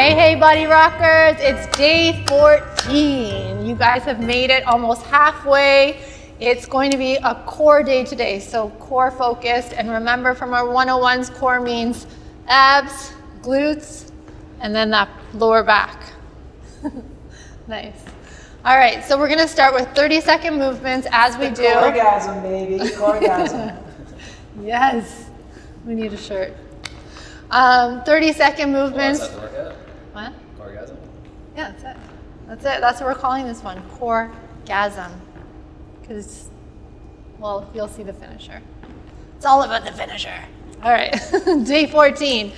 Hey, Body Rockers, it's day 14. You guys have made it almost halfway. It's going to be a core day today, so core focused. And remember from our 101s, core means abs, glutes, and then that lower back. Nice. All right, so we're gonna start with 30-second movements as we do. Orgasm, baby, orgasm. Yes, we need a shirt. 30-second movements. That's the workout? What? Orgasm? Yeah, that's it. That's it. That's what we're calling this one, core-gasm. Because, well, you'll see the finisher. It's all about the finisher. All right, day 14.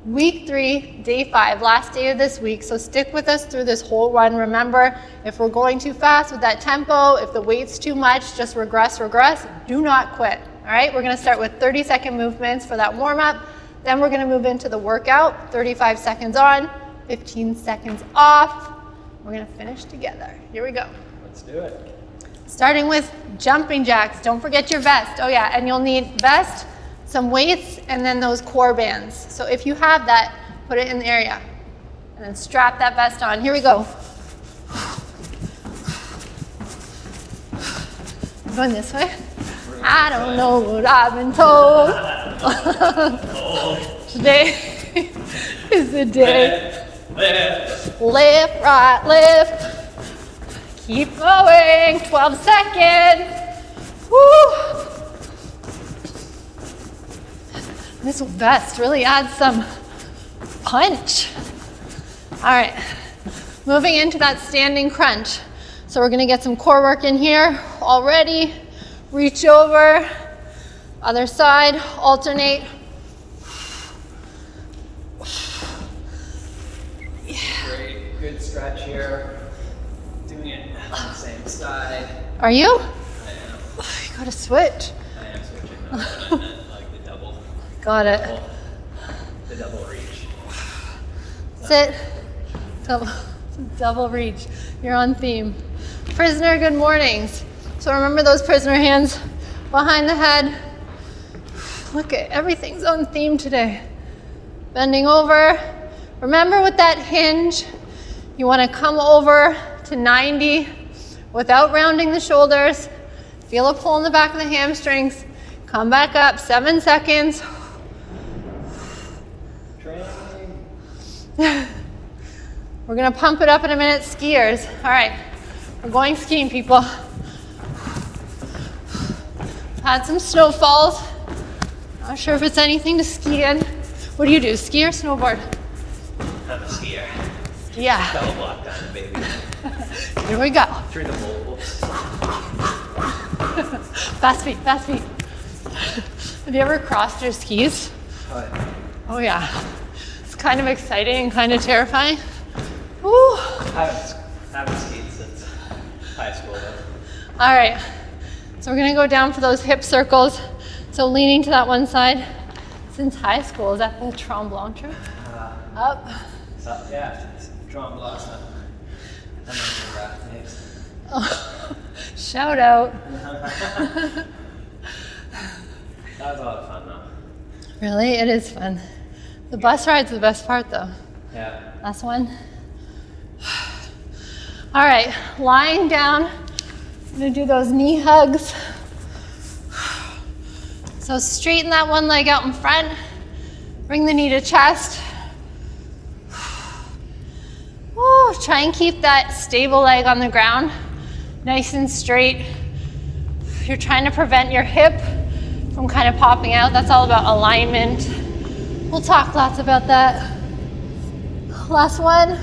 Week 3, day 5, last day of this week. So stick with us through this whole run. Remember, if we're going too fast with that tempo, if the weight's too much, just regress. Do not quit. All right, we're gonna start with 30-second movements for that warm-up. Then we're gonna move into the workout, 35 seconds on, 15 seconds off. We're gonna finish together. Here we go. Let's do it. Starting with jumping jacks. Don't forget your vest. Oh yeah, and you'll need vest, some weights, and then those core bands. So if you have that, put it in the area. And then strap that vest on. Here we go. Going this way. I don't know what I've been told. Today is the day. Left, right, left. Keep going. 12 seconds. Woo. This vest really adds some punch. All right, moving into that standing crunch. So we're gonna get some core work in here already. Reach over, other side, alternate. Great, good stretch here. Doing it on the same side. Are you? I am. You gotta switch. I am switching though, but I meant like the double. Got it. The double reach. Sit. Double reach. You're on theme. Prisoner, good mornings. So remember those prisoner hands behind the head. Look at everything's on theme today. Bending over. Remember with that hinge, you want to come over to 90 without rounding the shoulders. Feel a pull in the back of the hamstrings. Come back up, 7 seconds. Training. We're gonna pump it up in a minute, skiers. All right, we're going skiing, people. Had some snowfalls. Not sure if it's anything to ski in. What do you do, ski or snowboard? I'm a skier. Yeah. Double block down the baby. Here we go. Through the multiples. Fast feet, fast feet. Have you ever crossed your skis? Oh yeah. It's kind of exciting and kind of terrifying. Woo. I haven't skied since high school though. All right. So we're gonna go down for those hip circles. So leaning to that one side. Since high school, is that the Tremblant trip? Up. So, yeah, Tremblant. I'm not sure that next. Oh, shout out. That was a lot of fun though. Really, it is fun. The bus ride's the best part though. Yeah. Last one. All right, lying down. I'm gonna do those knee hugs. So straighten that one leg out in front. Bring the knee to chest. Woo, try and keep that stable leg on the ground, nice and straight. You're trying to prevent your hip from kind of popping out. That's all about alignment. We'll talk lots about that. Last one.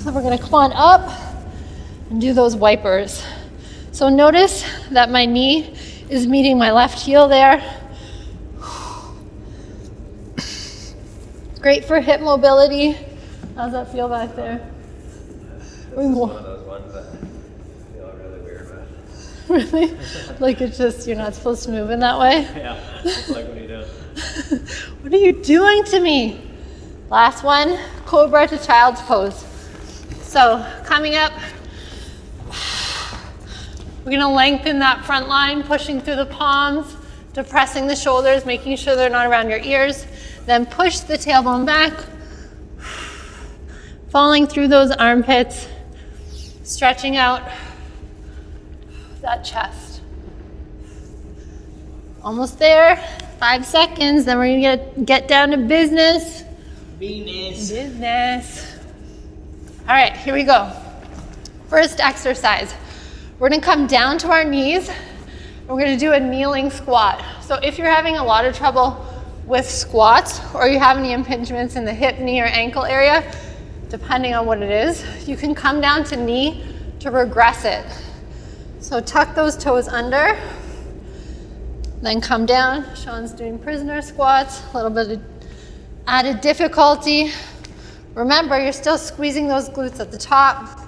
Then we're gonna come on up and do those wipers. So notice that my knee is meeting my left heel there. Great for hip mobility. How's that feel back there? This is one of those ones that I feel really weird with. Really? Like it's just, you're not supposed to move in that way? Yeah, it's like, what are you doing? What are you doing to me? Last one, Cobra to child's pose. So coming up, we're gonna lengthen that front line, pushing through the palms, depressing the shoulders, making sure they're not around your ears. Then push the tailbone back. falling through those armpits, stretching out that chest. Almost there, 5 seconds, then we're gonna get down to business. Business. All right, here we go. First exercise. We're gonna come down to our knees. We're gonna do a kneeling squat. So if you're having a lot of trouble with squats, or you have any impingements in the hip, knee, or ankle area, depending on what it is, you can come down to knee to regress it. So tuck those toes under, then come down. Sean's doing prisoner squats, a little bit of added difficulty. Remember, you're still squeezing those glutes at the top,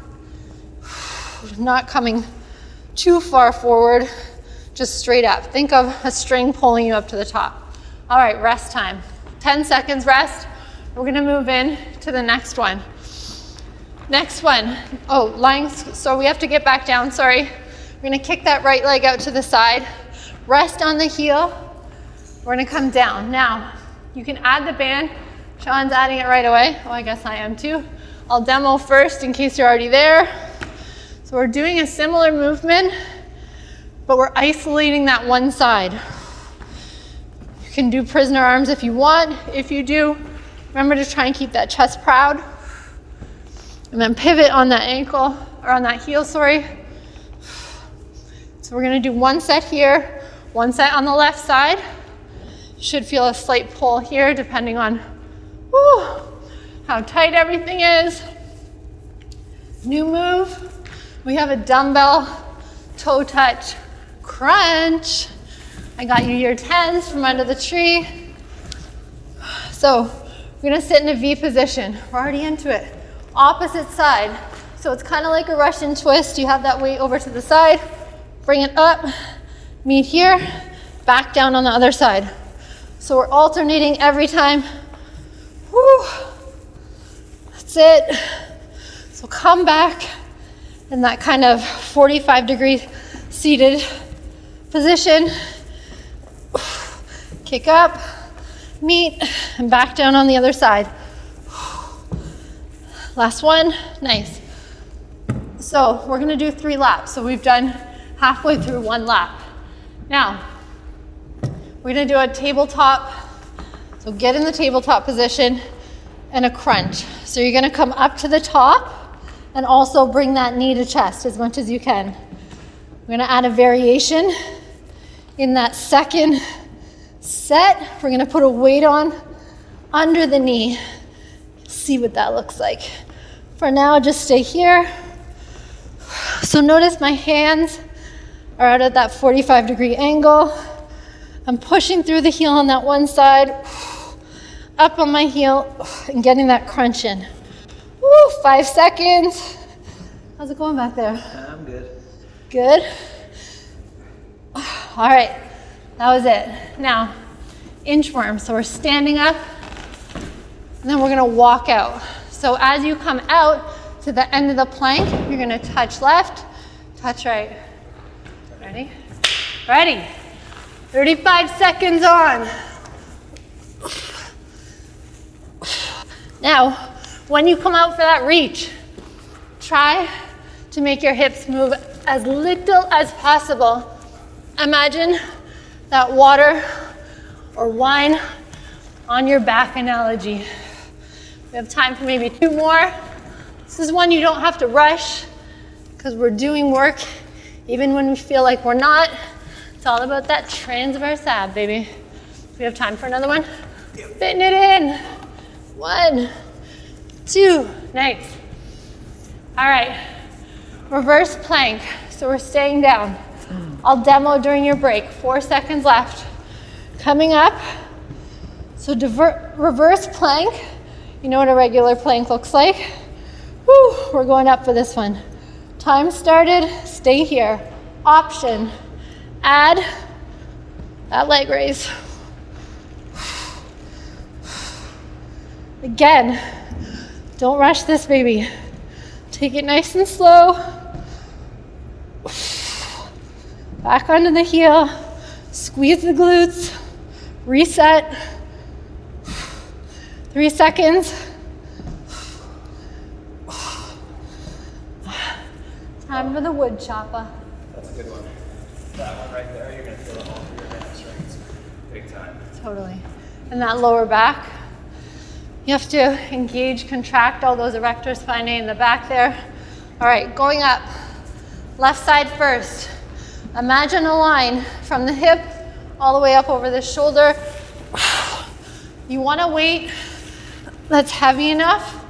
not coming too far forward, just straight up. Think of a string pulling you up to the top. All right, rest time. 10 seconds rest. We're gonna move in to the next one. Next one, lying, so we have to get back down, sorry. We're gonna kick that right leg out to the side. Rest on the heel. We're gonna come down. Now, you can add the band. Sean's adding it right away. Oh, I guess I am too. I'll demo first in case you're already there. So we're doing a similar movement, but we're isolating that one side. You can do prisoner arms if you want. If you do, remember to try and keep that chest proud. And then pivot on that ankle, or on that heel, sorry. So we're gonna do one set here, one set on the left side. Should feel a slight pull here depending on how tight everything is. New move. We have a dumbbell toe touch crunch. I got you your 10s from under the tree. So we're gonna sit in a V position. We're already into it. Opposite side. So it's kind of like a Russian twist. You have that weight over to the side, bring it up, meet here, back down on the other side. So we're alternating every time. Woo. That's it. So come back in that kind of 45-degree seated position. Kick up, meet, and back down on the other side. Last one, nice. So we're gonna do 3 laps. So we've done halfway through 1 lap. Now, we're gonna do a tabletop. So get in the tabletop position and a crunch. So you're gonna come up to the top and also bring that knee to chest as much as you can. We're gonna add a variation in that second set. We're gonna put a weight on under the knee. See what that looks like. For now, just stay here. So notice my hands are out at that 45-degree angle. I'm pushing through the heel on that one side, up on my heel, and getting that crunch in. Woo, 5 seconds. How's it going back there? I'm good. Good? All right, that was it. Now, inchworm. So we're standing up, and then we're gonna walk out. So as you come out to the end of the plank, you're gonna touch left, touch right. Ready? Ready. 35 seconds on. Now, when you come out for that reach, try to make your hips move as little as possible. Imagine that water or wine on your back analogy. We have time for maybe 2 more. This is one you don't have to rush because we're doing work even when we feel like we're not. It's all about that transverse ab, baby. We have time for another one? Fitting it in. 1, 2, nice. All right, reverse plank. So we're staying down. I'll demo during your break. 4 seconds left. Coming up. So reverse plank. You know what a regular plank looks like. Woo, we're going up for this one. Time started, stay here. Option, add that leg raise. Again, don't rush this, baby. Take it nice and slow. Back onto the heel, squeeze the glutes, reset. 3 seconds. Time for the wood chopper. That's a good one. That one right there, you're gonna feel it all through your hamstrings. Big time. Totally. And that lower back, you have to engage, contract all those erector spinae in the back there. All right, going up. Left side first. Imagine a line from the hip all the way up over the shoulder. You want a weight that's heavy enough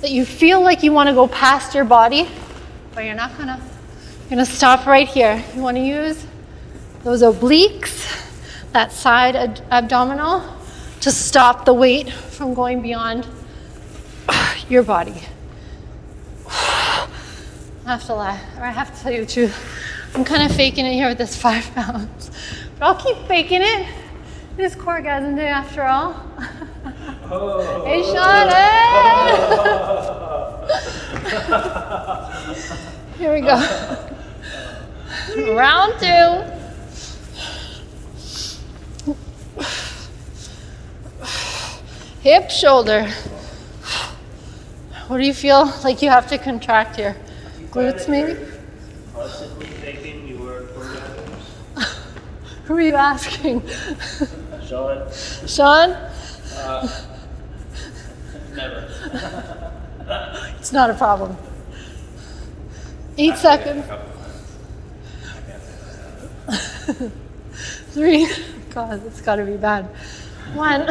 that you feel like you want to go past your body, but you're not gonna. You're gonna stop right here. You want to use those obliques, that side abdominal, to stop the weight from going beyond your body. I have to lie, or I have to tell you the truth. I'm kind of faking it here with this 5 pounds, but I'll keep faking it. It is Coregasm Day after all. Oh. Hey, Sean. Hey. Here we go. Round 2. Hip, shoulder. What do you feel like you have to contract here? Glutes, maybe? Constantly thinking you were Coregasms. Who are you asking? Sean? Sean? Never. It's not a problem. 8 seconds. 3. God, it's got to be bad. 1.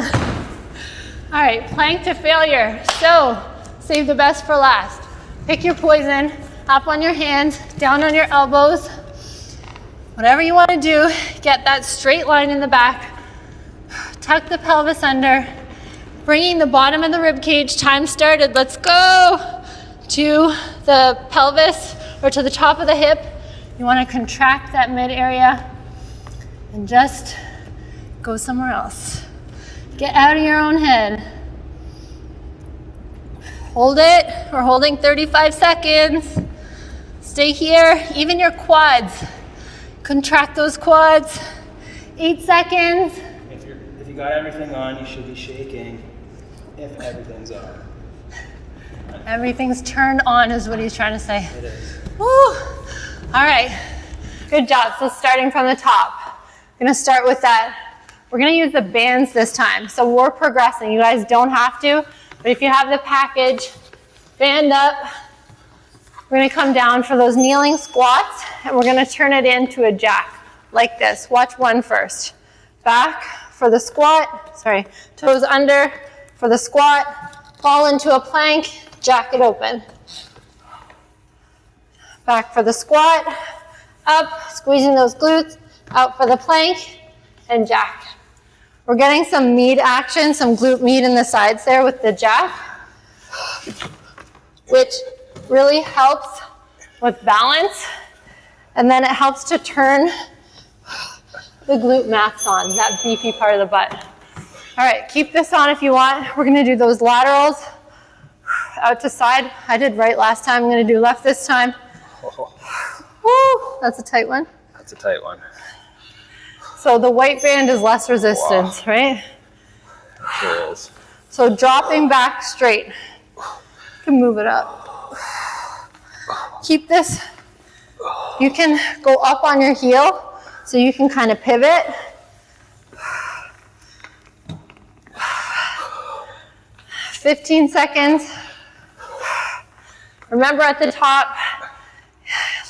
All right, plank to failure. So, save the best for last. Pick your poison. Up on your hands, down on your elbows. Whatever you want to do, get that straight line in the back. Tuck the pelvis under. Bringing the bottom of the rib cage. Time started. Let's go to the pelvis or to the top of the hip. You want to contract that mid area and just go somewhere else. Get out of your own head. Hold it. We're holding 35 seconds. Stay here. Even your quads. Contract those quads. 8 seconds. If you got everything on, you should be shaking if everything's on. Everything's turned on is what he's trying to say. It is. Woo. All right. Good job. So starting from the top. I'm going to start with that. We're going to use the bands this time. So we're progressing. You guys don't have to. But if you have the package, band up. We're going to come down for those kneeling squats. And we're going to turn it into a jack. Like this. Watch one first. Back for the squat. Sorry. Toes under for the squat. Fall into a plank. Jack it open. Back for the squat. Up. Squeezing those glutes. Out for the plank. And jack. We're getting some meat action, some glute meat in the sides there with the jack, which really helps with balance. And then it helps to turn the glute max on, that beefy part of the butt. All right, keep this on if you want. We're gonna do those laterals out to side. I did right last time, I'm gonna do left this time. Woo, that's a tight one. That's a tight one. So the white band is less resistance, right? Sure is. So dropping back straight. You can move it up. Keep this. You can go up on your heel, so you can kind of pivot. "15 seconds. Remember at the top,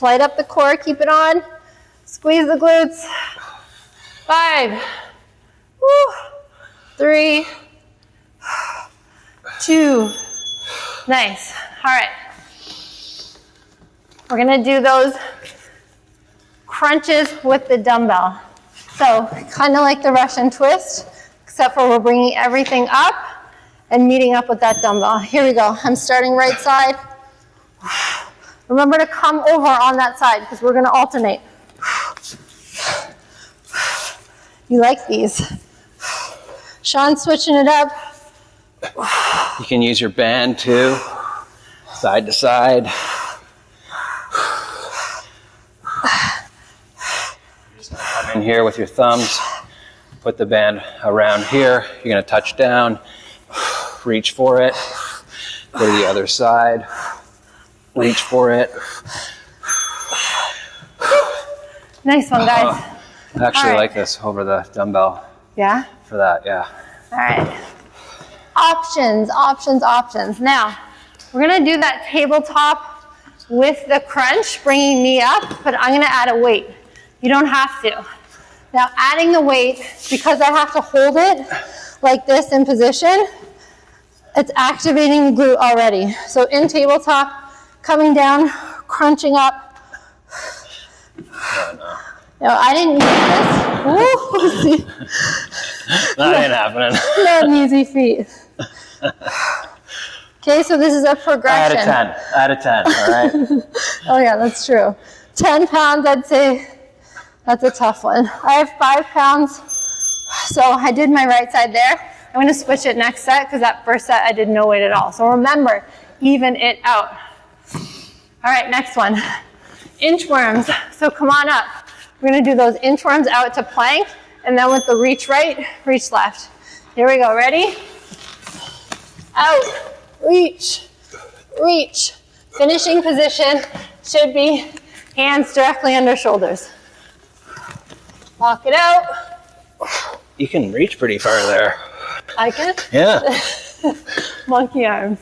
light up the core, keep it on. Squeeze the glutes. 5, 3, 2, nice. All right. We're gonna do those crunches with the dumbbell. So kind of like the Russian twist, except for we're bringing everything up and meeting up with that dumbbell. Here we go. I'm starting right side. Remember to come over on that side because we're gonna alternate. You like these. Sean's switching it up. You can use your band too, side to side. Just come in here with your thumbs, put the band around here. You're gonna touch down, reach for it, go to the other side, reach for it, Nice one, guys. I actually All right. like this over the dumbbell Yeah? for that, yeah. All right. Options, options, options. Now, we're gonna do that tabletop with the crunch, bringing knee up, but I'm gonna add a weight. You don't have to. Now, adding the weight, because I have to hold it like this in position, it's activating the glute already. So in tabletop, coming down, crunching up. Oh, no. No, I didn't use this. Woo, see? That ain't happening. Not an easy feat. Okay, so this is a progression. Out of 10, all right? Oh yeah, that's true. 10 pounds, I'd say that's a tough one. I have 5 pounds, so I did my right side there. I'm gonna switch it next set because that first set I did no weight at all. So remember, even it out. All right, next one. Inchworms, so come on up. We're gonna do those inchworms out to plank, and then with the reach right, reach left. Here we go, ready? Out, reach, reach. Finishing position should be hands directly under shoulders. Walk it out. You can reach pretty far there. I can? Yeah. Monkey arms.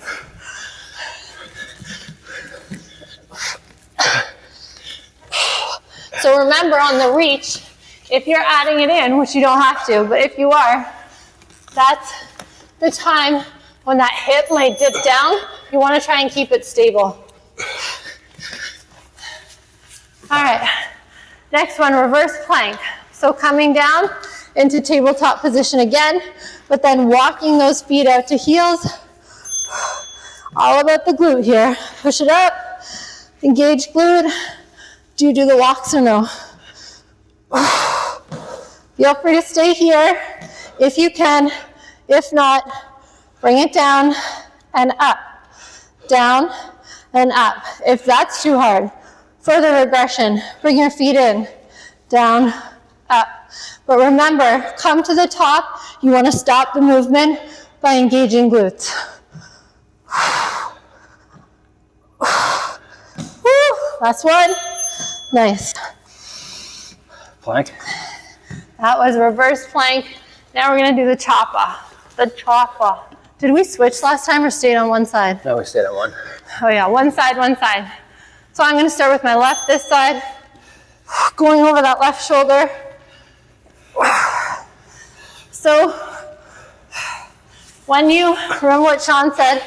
So remember on the reach, if you're adding it in, which you don't have to, but if you are, that's the time when that hip might dip down. You want to try and keep it stable. All right, next one, reverse plank. So coming down into tabletop position again, but then walking those feet out to heels. All about the glute here. Push it up, engage glute. Do you do the walks or no? Feel free to stay here if you can. If not, bring it down and up. Down and up. If that's too hard, further regression. Bring your feet in. Down, up. But remember, come to the top. You want to stop the movement by engaging glutes. Last one. Nice. Plank. That was reverse plank. Now we're gonna do the choppa. The choppa. Did we switch last time or stayed on one side? No, we stayed at one. Oh yeah, one side, one side. So I'm gonna start with my left this side. Going over that left shoulder. So when you, remember what Sean said,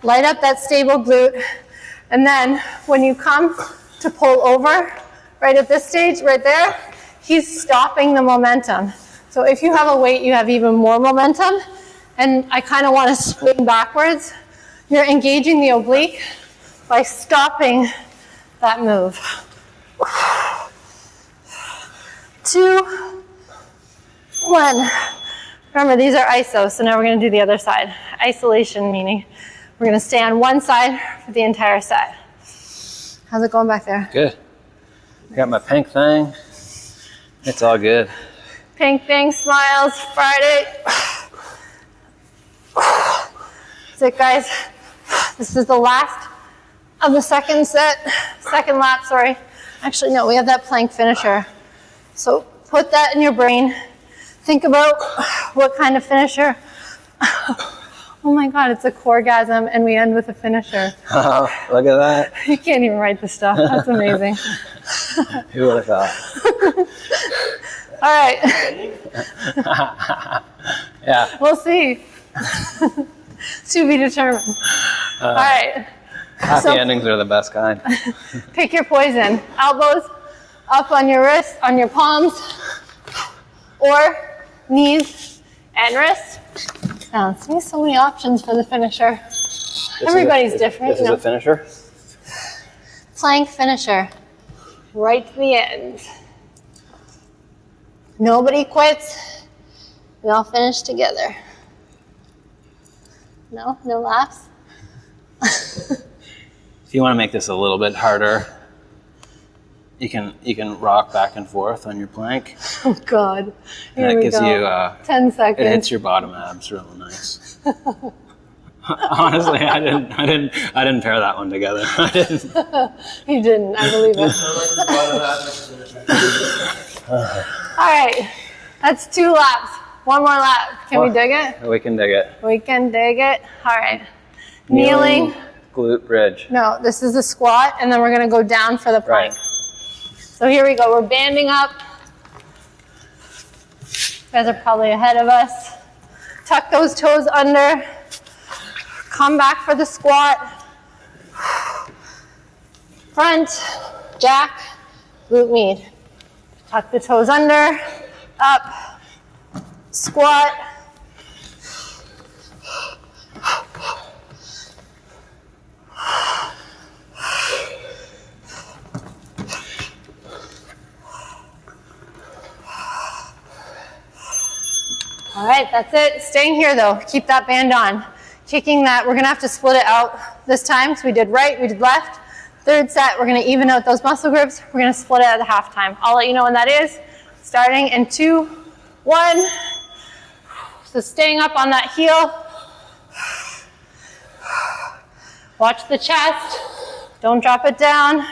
light up that stable glute. And then when you come to pull over, right at this stage, right there, he's stopping the momentum. So if you have a weight, you have even more momentum. And I kind of want to swing backwards. You're engaging the oblique by stopping that move. 2, 1. Remember, these are iso, so now we're going to do the other side. Isolation meaning we're going to stay on one side for the entire set. How's it going back there? Good. I got my pink thing. It's all good. Pink thing, smiles, Friday. That's it, guys. This is the last of the second lap, sorry. Actually, no, we have that plank finisher. So put that in your brain. Think about what kind of finisher. Oh my God, it's a coregasm and we end with a finisher. Oh, look at that. You can't even write the stuff. That's amazing. Who would have thought? All right. Yeah. We'll see. To be determined. All right. Happy endings are the best kind. Pick your poison. Elbows up on your wrists, on your palms, or knees and wrists. Now, there's so many options for the finisher. Everybody's different. This is a finisher? Plank finisher. Right to the end. Nobody quits. We all finish together. No? No laughs? If you want to make this a little bit harder, you can rock back and forth on your plank. Oh God. And that gives you 10 seconds. it hits your bottom abs real nice. Honestly, I didn't pair that one together. I didn't. You didn't, I believe it. All right, that's 2 laps. One more lap. Can we dig it? We can dig it. We can dig it. All right. Kneeling. Glute bridge. No, this is the squat, and then we're gonna go down for the plank. Right. So here we go, we're banding up. You guys are probably ahead of us. Tuck those toes under. Come back for the squat. Front, jack, glute med. Tuck the toes under, up, squat. All right, that's it. Staying here though, keep that band on. Kicking that, we're gonna have to split it out this time. So we did right, we did left. Third set, we're gonna even out those muscle groups. We're gonna split it at the halftime. I'll let you know when that is. Starting in 2, 1. So staying up on that heel. Watch the chest. Don't drop it down.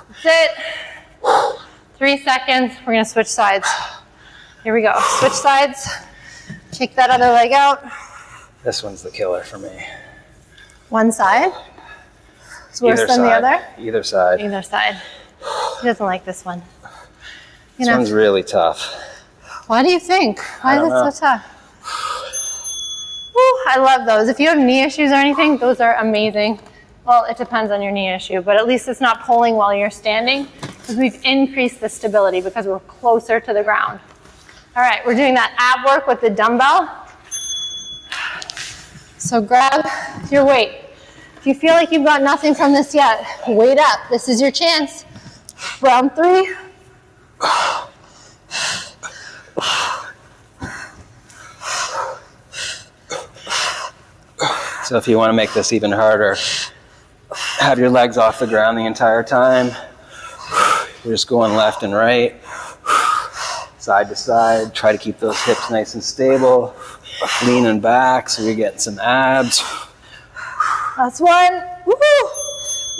That's it. 3 seconds, we're gonna switch sides. Here we go, switch sides. Kick that other leg out. This one's the killer for me. One side. It's worse Either than the side. other? Either side. Either side. He doesn't like this one. This one's really tough. Why do you think? Why is it so tough? Woo, I love those. If you have knee issues or anything, those are amazing. Well, it depends on your knee issue, but at least it's not pulling while you're standing, because we've increased the stability because we're closer to the ground. All right, we're doing that ab work with the dumbbell. So grab your weight. If you feel like you've got nothing from this yet, weight up. This is your chance. Round 3. So if you want to make this even harder, have your legs off the ground the entire time. You're just going left and right, side to side. Try to keep those hips nice and stable. Leaning back so you're getting some abs. That's 1. Woohoo!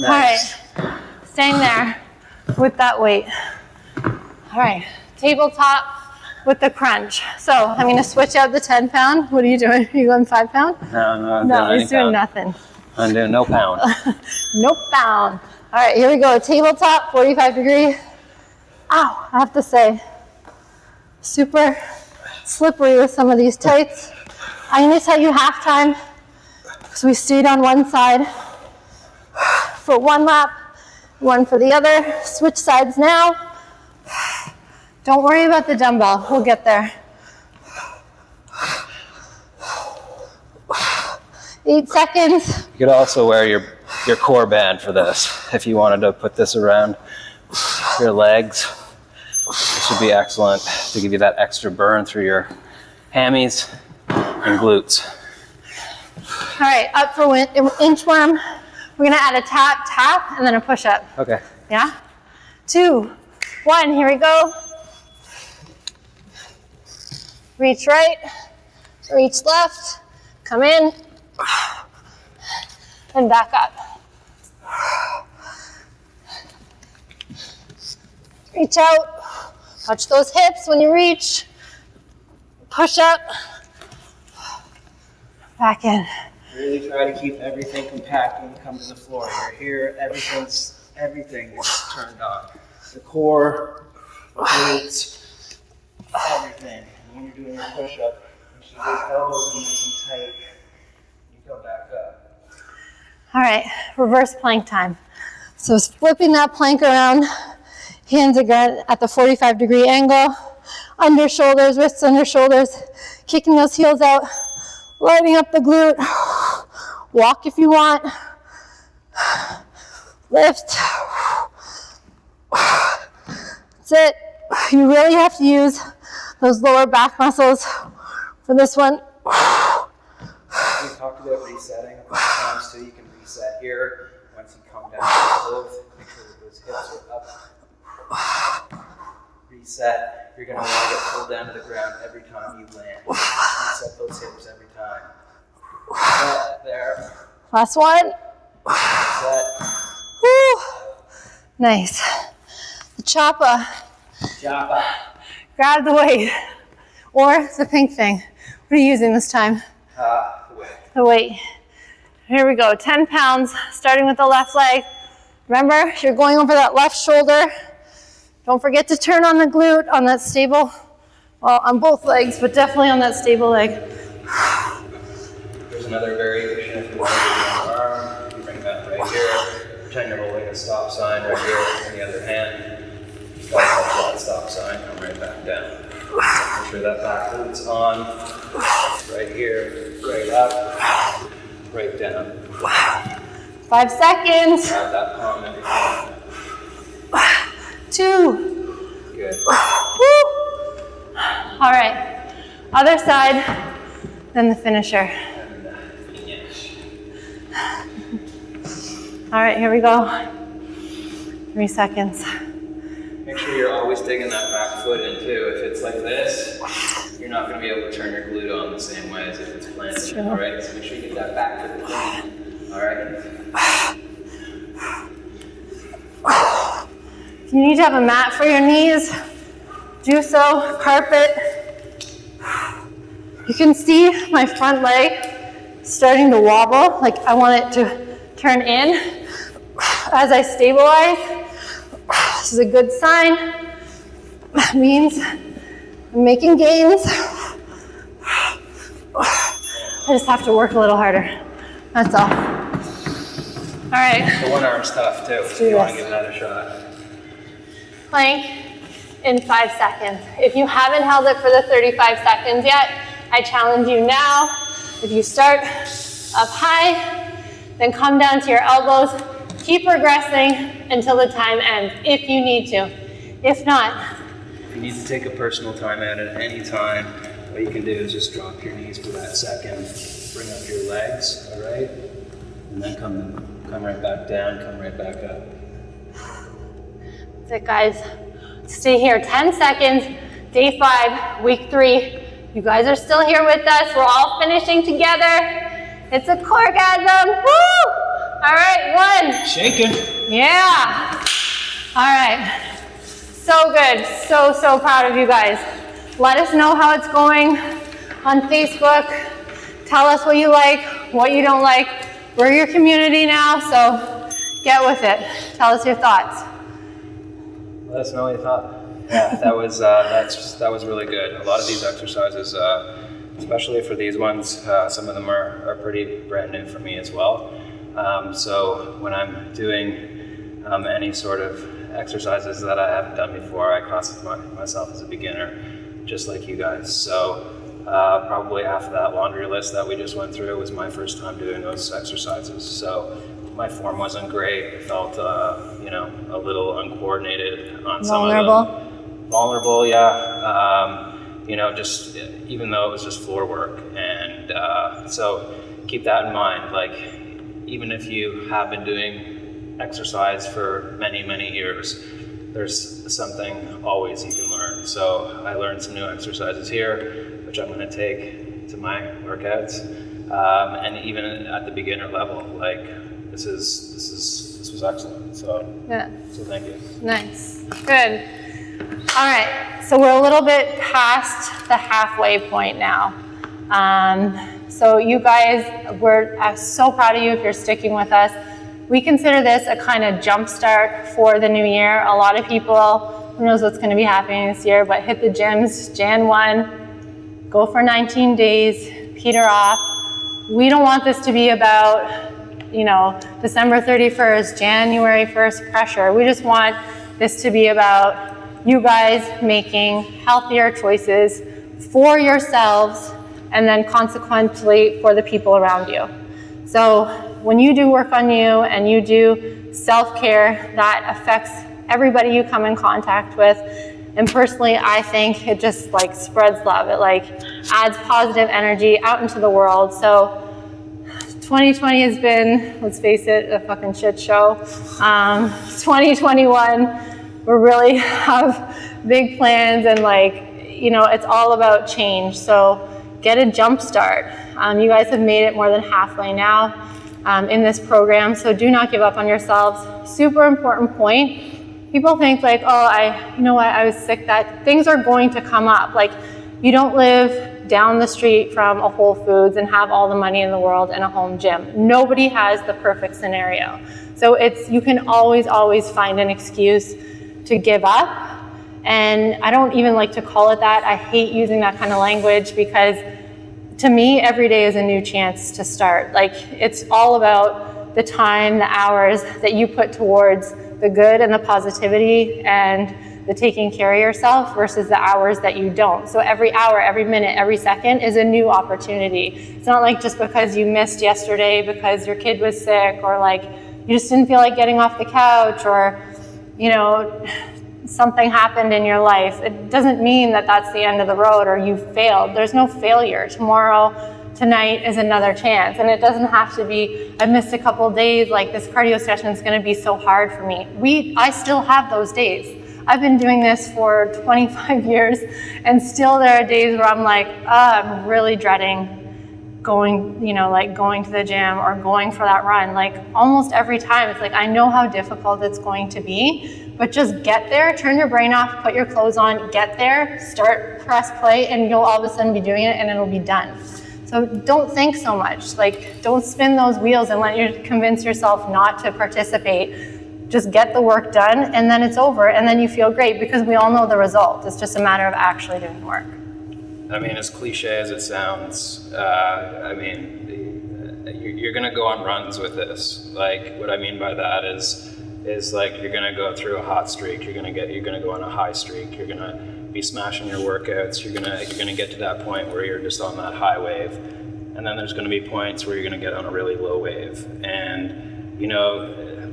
Nice. All right, staying there with that weight. All right, tabletop with the crunch. So I'm gonna switch out the 10 pound. What are you doing? Are you going 5 pound? No, He's doing nothing. I'm doing no pound. No pound. All right, here we go. Tabletop, 45 degree. Ow, I have to say, super slippery with some of these tights. I'm gonna tell you halftime. So we stayed on one side for 1 lap, 1 for the other. Switch sides now. Don't worry about the dumbbell, we'll get there. 8 seconds. You could also wear your core band for this if you wanted to put this around your legs. This would be excellent to give you that extra burn through your hammies and glutes. All right, up for inchworm. We're gonna add a tap, tap, and then a push up. Okay. Yeah? 2, 1, here we go. Reach right, reach left, come in, and back up. Reach out, watch those hips when you reach. Push up, back in. Really try to keep everything compact when you come to the floor. You're here, everything is turned on. The core, glutes, everything. And when you're doing your push-up, you should get elbows nice and tight. You go back up. All right, reverse plank time. So flipping that plank around, hands again at the 45 degree angle, under shoulders, wrists under shoulders, kicking those heels out, lighting up the glute. Walk if you want. Lift. That's it. You really have to use those lower back muscles for this one. We talked about resetting a bunch of times, so you can reset here. Once you come down to both, make sure that those hips are up. Reset. You're going to want to get pulled down to the ground every time you land. Reset Set those hips every time. Set there. Last one. Set. Woo. Nice. The chopper. Chopper. Grab the weight. Or the pink thing. What are you using this time? The weight. The weight. Here we go. 10 pounds, starting with the left leg. Remember, you're going over that left shoulder. Don't forget to turn on the glute on that stable, well, on both legs, but definitely on that stable leg. There's another variation if you want to do one arm. You bring that right here. Pretend you're holding a stop sign right here in the other hand. Just gotta touch that stop sign, come right back down. Make sure that back glute's on. Right here, right up, right down. 5 seconds. Have that palm every time. 2. Good. Woo. All right. Other side, then the finisher. Finish. All right, here we go. 3 seconds. Make sure you're always digging that back foot in too. If it's like this, you're not going to be able to turn your glute on the same way as if it's planted. All right, so make sure you get that back foot in. All right. If you need to have a mat for your knees, do so. Carpet. You can see my front leg starting to wobble. Like I want it to turn in as I stabilize. This is a good sign. That means I'm making gains. I just have to work a little harder. That's all. All right. The one arm's tough too. do You want to this. give that a shot. Plank in 5 seconds. If you haven't held it for the 35 seconds yet, I challenge you now. If you start up high, then come down to your elbows. Keep progressing until the time ends, if you need to. If not, If you need to take a personal time out at any time, what you can do is just drop your knees for that second, bring up your legs, all right? And then come right back down, come right back up. that's it, guys. Stay here 10 seconds, day 5, week 3. You guys are still here with us. We're all finishing together. It's a coregasm. Woo! All right, 1. Shaking. Yeah. All right. So good. So proud of you guys. Let us know how it's going on Facebook. Tell us what you like, what you don't like. We're your community now, so get with it. Tell us your thoughts. Let us know what you thought. Yeah, that was really good. A lot of these exercises, especially for these ones, some of them are pretty brand new for me as well. So when I'm doing any sort of exercises that I haven't done before, I classify myself as a beginner, just like you guys. So probably half of that laundry list that we just went through was my first time doing those exercises. So my form wasn't great. It felt, a little uncoordinated on some of them. Vulnerable, yeah. Just even though it was just floor work. And so keep that in mind. Like, even if you have been doing exercise for many, many years, there's something always you can learn. So I learned some new exercises here, which I'm going to take to my workouts. And even at the beginner level, like this was excellent. So Yeah. So thank you. Nice. Good. All right. So we're a little bit past the halfway point now. So you guys, we're so proud of you if you're sticking with us. We consider this a kind of jump start for the new year. A lot of people, who knows what's going to be happening this year, but hit the gyms Jan 1, go for 19 days, peter off. We don't want this to be about, December 31st, January 1st pressure. We just want this to be about you guys making healthier choices for yourselves and then consequently for the people around you. So when you do work on you and you do self-care, that affects everybody you come in contact with. And personally, I think it just spreads love. It adds positive energy out into the world. So 2020 has been, let's face it, a fucking shit show. 2021, we really have big plans and it's all about change. So get a jump start. You guys have made it more than halfway now in this program, so do not give up on yourselves. Super important point. People think like, oh, I was sick, that things are going to come up. Like, you don't live down the street from a Whole Foods and have all the money in the world and a home gym. Nobody has the perfect scenario. So you can always find an excuse to give up. And I don't even like to call it that. I hate using that kind of language because to me, every day is a new chance to start. Like, it's all about the time, the hours that you put towards the good and the positivity and the taking care of yourself versus the hours that you don't. So every hour, every minute, every second is a new opportunity. It's not like just because you missed yesterday because your kid was sick, or like you just didn't feel like getting off the couch, or something happened in your life. It doesn't mean that that's the end of the road or you failed. There's no failure. Tomorrow, tonight is another chance. And it doesn't have to be, I missed a couple of days, like this cardio session is going to be so hard for me. I still have those days. I've been doing this for 25 years and still there are days where I'm like, I'm really dreading going to the gym or going for that run. Like almost every time it's like, I know how difficult it's going to be, but just get there, turn your brain off, put your clothes on, get there, press play, and you'll all of a sudden be doing it and it'll be done. So don't think so much. Like, don't spin those wheels and let you convince yourself not to participate. Just get the work done and then it's over and then you feel great because we all know the result. It's just a matter of actually doing the work. I mean, as cliche as it sounds, you're going to go on runs with this. Like, what I mean by that is like you're going to go through a hot streak. You're going to go on a high streak. You're going to be smashing your workouts. You're going to get to that point where you're just on that high wave, and then there's going to be points where you're going to get on a really low wave. And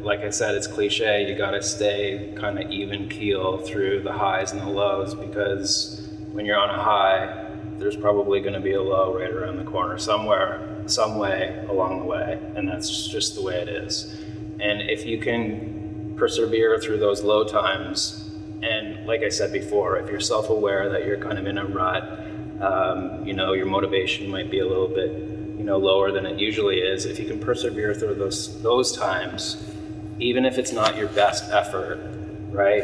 like I said, it's cliche. You got to stay kind of even keel through the highs and the lows, because when you're on a high, there's probably going to be a low right around the corner somewhere, some way along the way, and that's just the way it is. And if you can persevere through those low times, and like I said before, if you're self-aware that you're kind of in a rut, your motivation might be a little bit, lower than it usually is. If you can persevere through those times, even if it's not your best effort, right,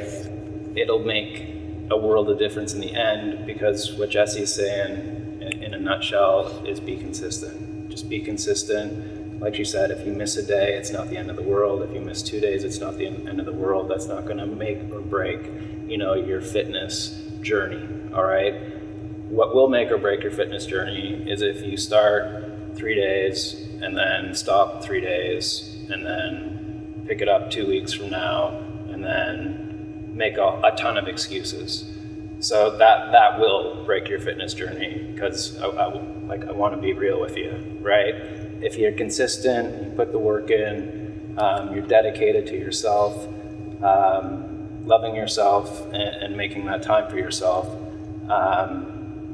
it'll make a world of difference in the end, because what Jesse's saying in a nutshell is be consistent. Just be consistent. Like she said, if you miss a day, it's not the end of the world. If you miss 2 days, it's not the end of the world. That's not going to make or break, your fitness journey, all right? What will make or break your fitness journey is if you start 3 days and then stop 3 days and then pick it up 2 weeks from now and then make a ton of excuses. So that will break your fitness journey, because I want to be real with you, right? If you're consistent, you put the work in, you're dedicated to yourself, loving yourself and making that time for yourself,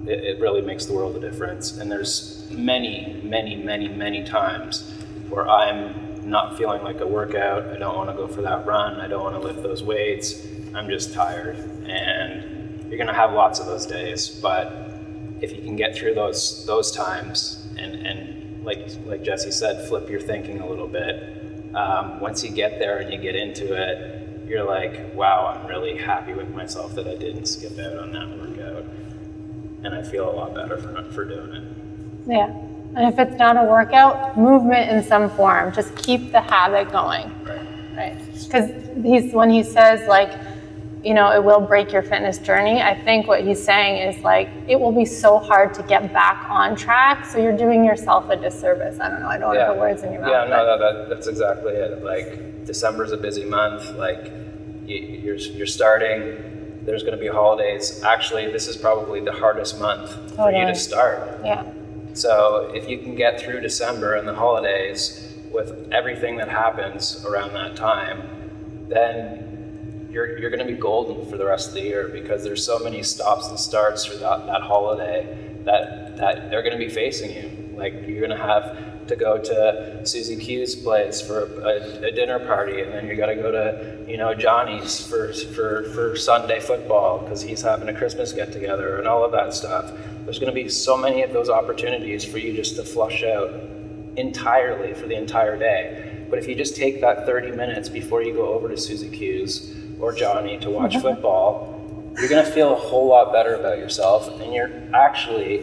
it really makes the world a difference. And there's many times where I'm not feeling like a workout. I don't want to go for that run. I don't want to lift those weights. I'm just tired, and you're gonna have lots of those days. But if you can get through those times, and like Jesse said, flip your thinking a little bit. Once you get there and you get into it, you're like, wow, I'm really happy with myself that I didn't skip out on that workout, and I feel a lot better for doing it. Yeah, and if it's not a workout, movement in some form. Just keep the habit going. Right? Because when he says like, it will break your fitness journey, I think what he's saying is like, it will be so hard to get back on track, so you're doing yourself a disservice. I don't know, I don't want to put words in your mouth. Yeah, no, that's exactly it. Like, December's a busy month, like, you're starting, there's gonna be holidays. Actually, this is probably the hardest month for you to start. Yeah. So if you can get through December and the holidays with everything that happens around that time, then you're going to be golden for the rest of the year, because there's so many stops and starts through that holiday that they're going to be facing you. Like, you're going to have to go to Susie Q's place for a dinner party, and then you got to go to Johnny's for Sunday football because he's having a Christmas get together and all of that stuff. there's going to be so many of those opportunities for you just to flush out entirely for the entire day. But if you just take that 30 minutes before you go over to Susie Q's or Johnny to watch football, you're going to feel a whole lot better about yourself, and you're actually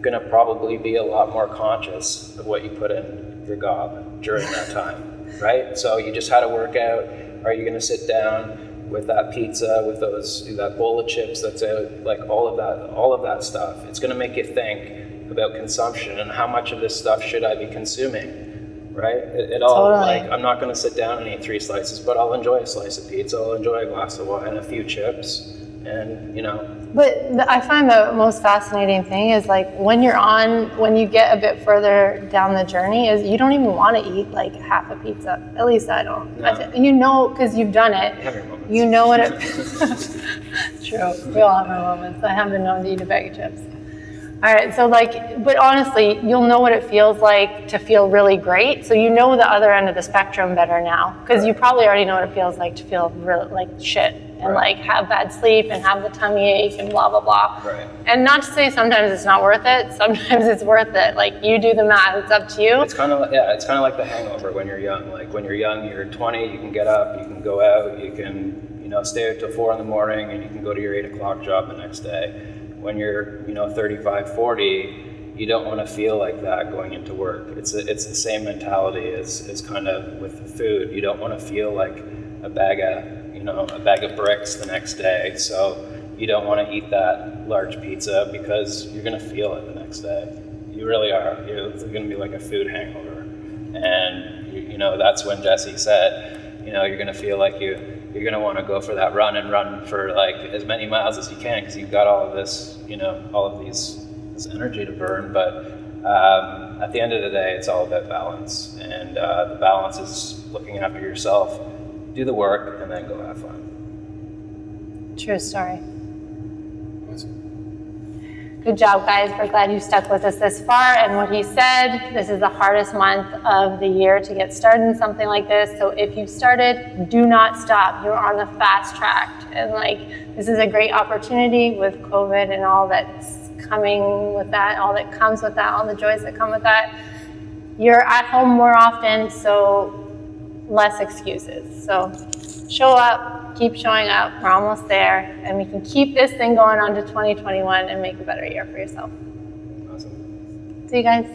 going to probably be a lot more conscious of what you put in your gob during that time, right? So you just had a workout. Are you going to sit down with that pizza, with that bowl of chips that's out, like all of that stuff? It's going to make you think about consumption and how much of this stuff should I be consuming, right? It all, Totally. like, I'm not going to sit down and eat 3 slices, but I'll enjoy a slice of pizza, I'll enjoy a glass of wine, a few chips, and, you know. But I find the most fascinating thing is like when you get a bit further down the journey is you don't even want to eat like half a pizza. At least I don't. No. You know, because you've done it. Have your moments. You know what it. True. We all have our moments. I have been known to eat a bag of chips. All right. So like, but honestly, you'll know what it feels like to feel really great. So you know the other end of the spectrum better now, because you probably already know what it feels like to feel really like shit. And like have bad sleep and have the tummy ache and blah, blah, blah. Right. And not to say sometimes it's not worth it. Sometimes it's worth it. Like you do the math, it's up to you. It's kind of like the hangover when you're young. Like when you're young, you're 20, you can get up, you can go out, you can, you know, stay out till 4 in the morning, and you can go to your 8 o'clock job the next day. When you're, you know, 35, 40, you don't want to feel like that going into work. It's the same mentality as kind of with the food. You don't want to feel like a bag of bricks the next day. So you don't want to eat that large pizza because you're going to feel it the next day. You really are. It's going to be like a food hangover. And, you know, that's when Jesse said, you know, you're going to feel like you're going to want to go for that run and run for like as many miles as you can because you've got all of this, you know, all of this energy to burn. But at the end of the day, it's all about balance. And the balance is looking after yourself, do the work, and then go have fun. True story. Good job, guys. We're glad you stuck with us this far. And what he said, this is the hardest month of the year to get started in something like this. So if you've started, do not stop. You're on the fast track. And like, this is a great opportunity with COVID and all that's coming with that, all that comes with that, all the joys that come with that. You're at home more often, so less excuses. So show up, keep showing up. We're almost there, and we can keep this thing going on to 2021 and make a better year for yourself. Awesome. See you guys.